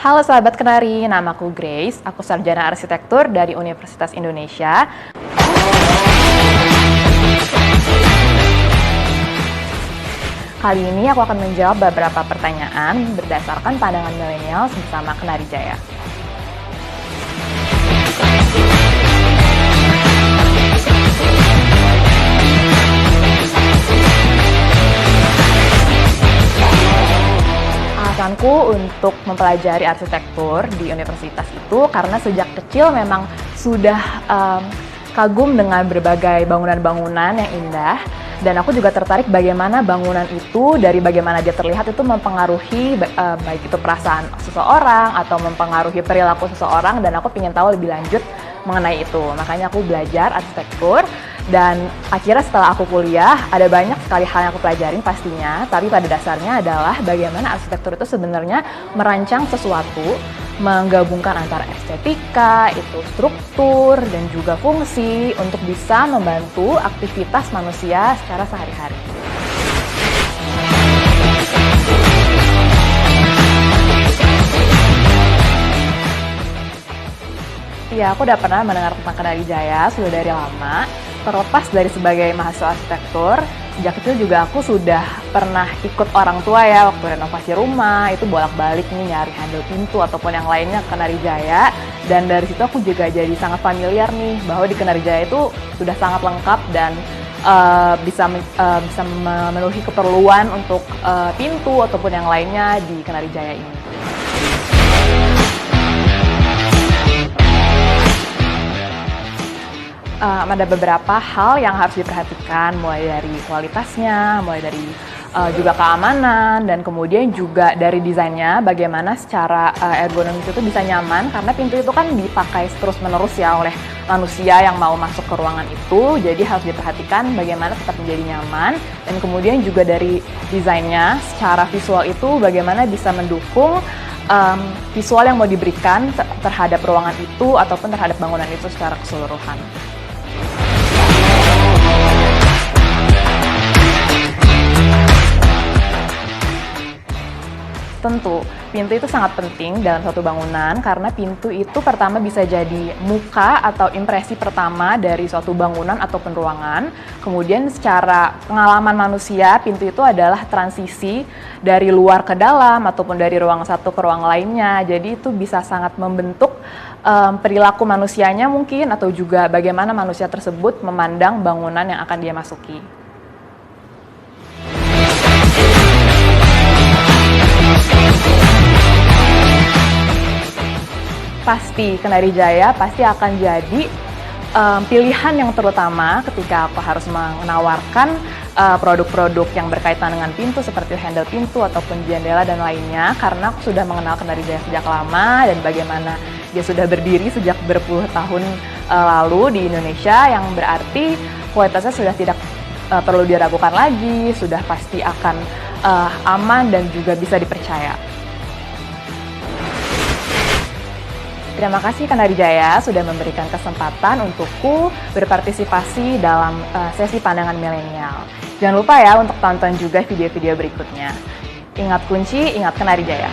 Halo sahabat Kenari, namaku Grace, aku sarjana arsitektur dari Universitas Indonesia. Kali ini aku akan menjawab beberapa pertanyaan berdasarkan pandangan milenial bersama Kenari Jaya. Alasanku untuk mempelajari arsitektur di universitas itu karena sejak kecil memang sudah kagum dengan berbagai bangunan-bangunan yang indah, dan aku juga tertarik bagaimana bangunan itu dari bagaimana dia terlihat itu mempengaruhi baik itu perasaan seseorang atau mempengaruhi perilaku seseorang, dan aku ingin tahu lebih lanjut mengenai itu. Makanya aku belajar arsitektur. Dan akhirnya setelah aku kuliah, ada banyak sekali hal yang aku pelajarin pastinya, tapi pada dasarnya adalah bagaimana arsitektur itu sebenarnya merancang sesuatu, menggabungkan antara estetika, itu struktur, dan juga fungsi untuk bisa membantu aktivitas manusia secara sehari-hari. Iya, aku udah pernah mendengar tentang Kenari Jaya sudah dari lama. Terlepas dari sebagai mahasiswa arsitektur, sejak kecil juga aku sudah pernah ikut orang tua ya waktu renovasi rumah, itu bolak-balik nih nyari handle pintu ataupun yang lainnya Kenari Jaya. Dan dari situ aku juga jadi sangat familiar nih bahwa di Kenari Jaya itu sudah sangat lengkap dan bisa memenuhi keperluan untuk pintu ataupun yang lainnya di Kenari Jaya ini. Ada beberapa hal yang harus diperhatikan, mulai dari kualitasnya, mulai dari juga keamanan, dan kemudian juga dari desainnya, bagaimana secara ergonomis itu bisa nyaman, karena pintu itu kan dipakai terus-menerus ya oleh manusia yang mau masuk ke ruangan itu, jadi harus diperhatikan bagaimana tetap menjadi nyaman, dan kemudian juga dari desainnya, secara visual itu bagaimana bisa mendukung visual yang mau diberikan terhadap ruangan itu ataupun terhadap bangunan itu secara keseluruhan. Tentu, pintu itu sangat penting dalam suatu bangunan karena pintu itu pertama bisa jadi muka atau impresi pertama dari suatu bangunan ataupun ruangan. Kemudian secara pengalaman manusia, pintu itu adalah transisi dari luar ke dalam ataupun dari ruang satu ke ruang lainnya. Jadi itu bisa sangat membentuk perilaku manusianya mungkin, atau juga bagaimana manusia tersebut memandang bangunan yang akan dia masuki. Pasti, Kenari Jaya pasti akan jadi pilihan yang terutama ketika aku harus menawarkan produk-produk yang berkaitan dengan pintu seperti handle pintu ataupun jendela dan lainnya, karena aku sudah mengenal Kenari Jaya sejak lama dan bagaimana dia sudah berdiri sejak berpuluh tahun lalu di Indonesia, yang berarti kualitasnya sudah tidak perlu diragukan lagi, sudah pasti akan aman dan juga bisa dipercaya. Terima kasih Kenari Jaya sudah memberikan kesempatan untukku berpartisipasi dalam sesi pandangan milenial. Jangan lupa ya untuk tonton juga video-video berikutnya. Ingat kunci, ingat Kenari Jaya.